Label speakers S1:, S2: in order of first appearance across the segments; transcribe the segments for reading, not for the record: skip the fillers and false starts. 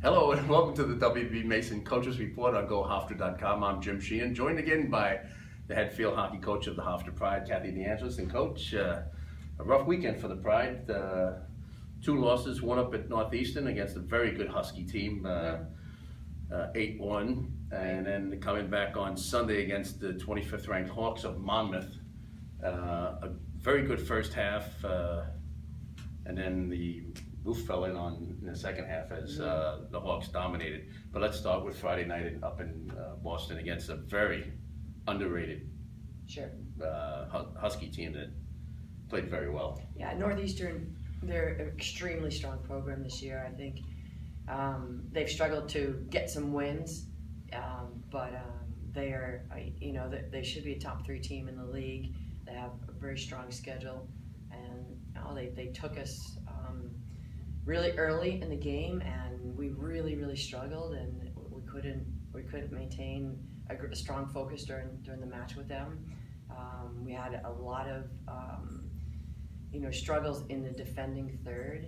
S1: Hello and welcome to the WB Mason Coaches Report on GoHofstra.com. I'm Jim Sheehan, joined again by the head field hockey coach of the Hofstra Pride, Kathy Angelis. And Coach, a rough weekend for the Pride. 2 losses, one up at Northeastern against a very good Husky team, 8-1. And then coming back on Sunday against the 25th ranked Hawks of Monmouth. A very good first half, and then the roof fell in the second half as the Hawks dominated. But let's start with Friday night up in Boston against a very underrated Husky team that played very well.
S2: Yeah, Northeastern, they're an extremely strong program this year. I think they've struggled to get some wins, but they are, they should be a top 3 team in the league. They have a very strong schedule, and they took us really early in the game, and we really struggled, and we couldn't maintain a strong focus during the match with them. We had a lot of struggles in the defending third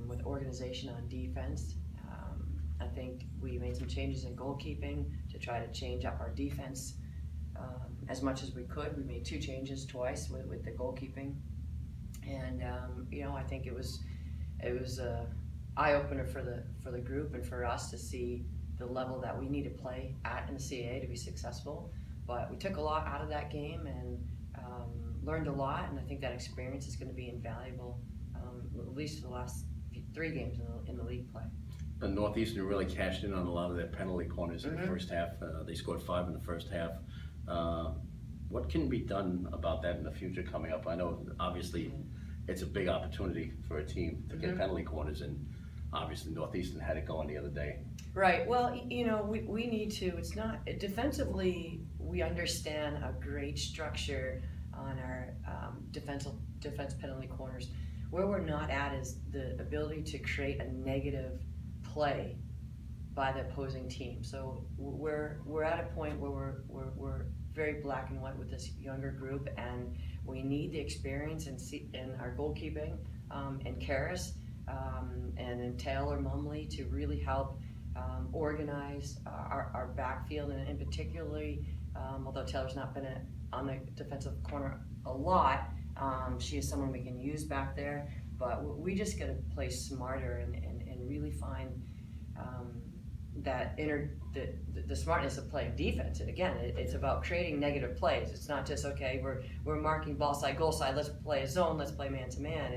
S2: with organization on defense. I think we made some changes in goalkeeping to try to change up our defense as much as we could. We made 2 changes twice with the goalkeeping, and I think it was a eye-opener for the group and for us to see the level that we need to play at in the CAA to be successful. But we took a lot out of that game and learned a lot, and I think that experience is going to be invaluable, at least for the last 3 games in the league play.
S1: The Northeastern really cashed in on a lot of their penalty corners in the first half. They scored 5 in the first half. What can be done about that in the future coming up? I know obviously it's a big opportunity for a team to get penalty corners, and obviously Northeastern had it going the other day.
S2: Right. Well, we need to. It's not defensively. We understand a great structure on our defense penalty corners. Where we're not at is the ability to create a negative play by the opposing team. So we're at a point where we're very black and white with this younger group, and we need the experience in our goalkeeping and Karis and in Taylor Mumley to really help organize our backfield, and particularly, although Taylor's not been on the defensive corner a lot, she is someone we can use back there. But we just got to play smarter and really find the smartness of playing defense. And again, it's about creating negative plays. It's not just, okay, we're marking ball side, goal side, let's play a zone, let's play man to man.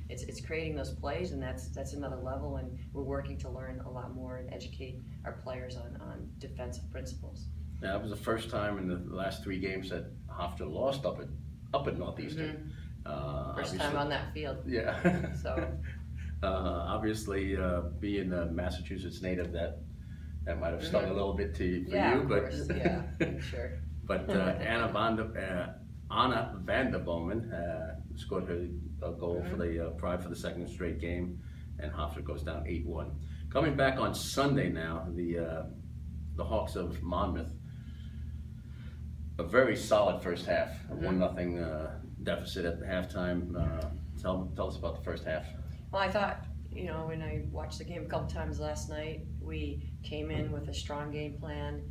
S2: It's creating those plays, and that's another level, and we're working to learn a lot more and educate our players on defensive principles.
S1: Now, that was the first time in the last 3 games that Hofstra lost up at Northeastern.
S2: First time on that field.
S1: Yeah.
S2: So
S1: obviously, being a Massachusetts native, that might have stung a little bit for you,
S2: of
S1: but
S2: course. Yeah, I'm sure.
S1: But Anna van der Bomen scored her goal for the Pride for the 2nd straight game, and Hofstra goes down 8-1. Coming back on Sunday now, the Hawks of Monmouth, a very solid first half, a 1-0 deficit at the halftime. Tell us about the first half.
S2: Well, I thought, when I watched the game a couple times last night, we came in with a strong game plan,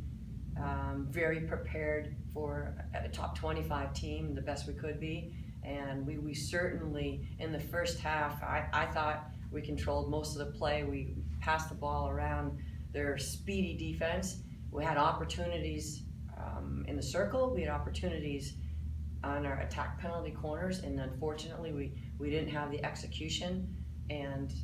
S2: very prepared for a top 25 team, the best we could be. And we certainly, in the first half, I thought we controlled most of the play. We passed the ball around their speedy defense. We had opportunities in the circle. We had opportunities on our attack penalty corners, and unfortunately we didn't have the execution. And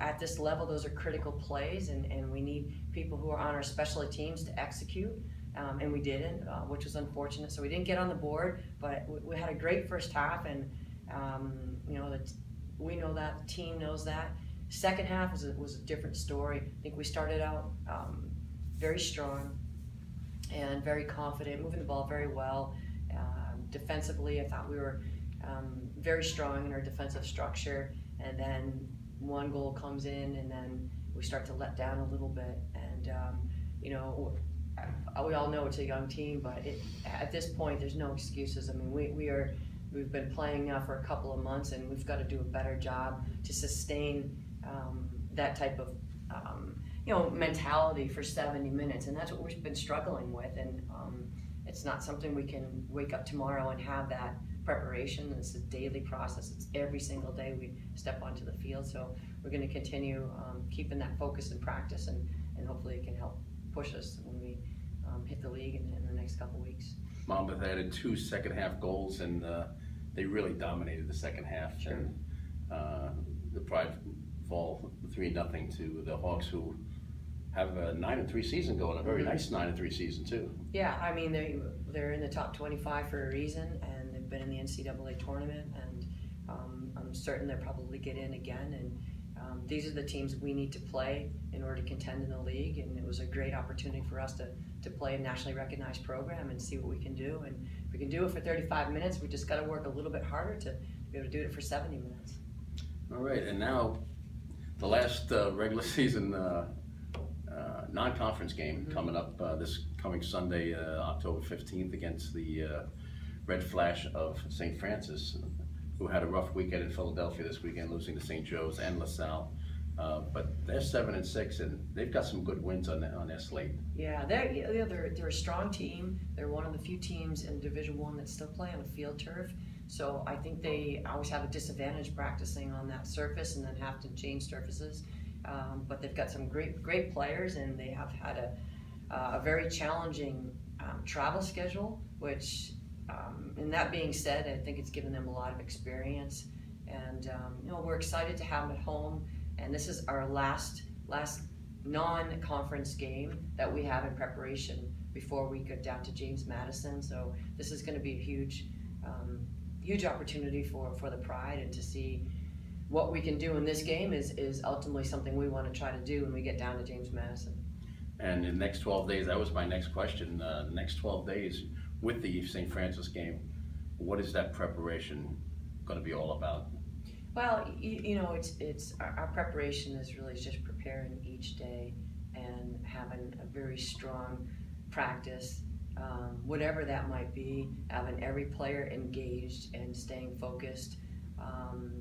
S2: at this level, those are critical plays, and we need people who are on our specialty teams to execute, and we didn't, which was unfortunate. So we didn't get on the board, but we had a great first half, and we know that, the team knows that. Second half was a different story. I think we started out very strong and very confident, moving the ball very well. Defensively, I thought we were very strong in our defensive structure, and then one goal comes in, and then we start to let down a little bit. And we all know it's a young team, but at this point, there's no excuses. I mean, we've been playing now for a couple of months, and we've got to do a better job to sustain that type of mentality for 70 minutes, and that's what we've been struggling with. And it's not something we can wake up tomorrow and have that preparation. It's a daily process. It's every single day we step onto the field. So we're going to continue keeping that focus and practice, and hopefully it can help push us when we hit the league in the next couple weeks.
S1: Monmouth added 2 second-half goals, and they really dominated the second half.
S2: Sure.
S1: And the Pride fall 3-0 to the Hawks, who have a 9-3 season going, a very nice 9-3 season too.
S2: Yeah, I mean they're in the top 25 for a reason, and they've been in the NCAA tournament, and I'm certain they'll probably get in again. And these are the teams we need to play in order to contend in the league, and it was a great opportunity for us to play a nationally recognized program and see what we can do. And if we can do it for 35 minutes, we just got to work a little bit harder to be able to do it for 70 minutes.
S1: All right, and now the last regular season non-conference game coming up this coming Sunday, October 15th, against the Red Flash of St. Francis, who had a rough weekend in Philadelphia this weekend, losing to St. Joe's and LaSalle. But they're 7-6, and they've got some good wins on their slate.
S2: Yeah, they're a strong team. They're one of the few teams in Division I that still play on a field turf. So I think they always have a disadvantage practicing on that surface, and then have to change surfaces. But they've got some great players, and they have had a very challenging travel schedule, which, and that being said, I think it's given them a lot of experience. And we're excited to have them at home. And this is our last non-conference game that we have in preparation before we go down to James Madison. So this is going to be a huge opportunity for the Pride, and to see what we can do in this game is ultimately something we want to try to do when we get down to James Madison.
S1: And in the next 12 days, that was my next question, next 12 days with the St. Francis game, what is that preparation going to be all about?
S2: Well, it's our preparation is really just preparing each day and having a very strong practice, whatever that might be, having every player engaged and staying focused.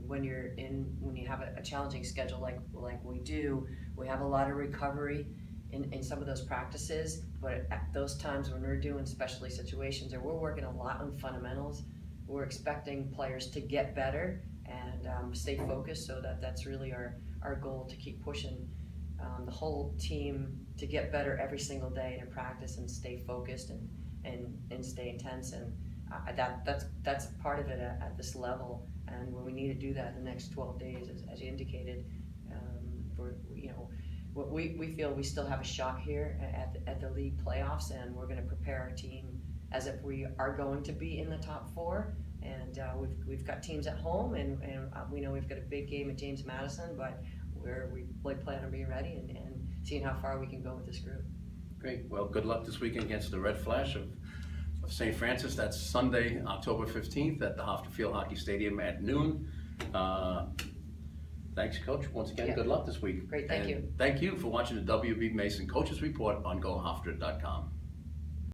S2: When you have a challenging schedule like we do, we have a lot of recovery in some of those practices, but at those times when we're doing specialty situations, or we're working a lot on fundamentals, we're expecting players to get better and stay focused. So that's really our goal, to keep pushing the whole team to get better every single day, to practice and stay focused and stay intense. And that's part of it at this level. And when we need to do that in the next 12 days, as you indicated, we feel we still have a shot here at the league playoffs, and we're going to prepare our team as if we are going to be in the top 4. And we've got teams at home, and we know we've got a big game at James Madison, but we plan on being ready and seeing how far we can go with this group.
S1: Great. Well, good luck this weekend against the Red Flash of St. Francis. That's Sunday, October 15th at the Hofstra Field Hockey Stadium at noon. Thanks, Coach. Once again, good luck this week.
S2: Great, thank you.
S1: Thank you for watching the WB Mason Coaches Report on GoHofstra.com.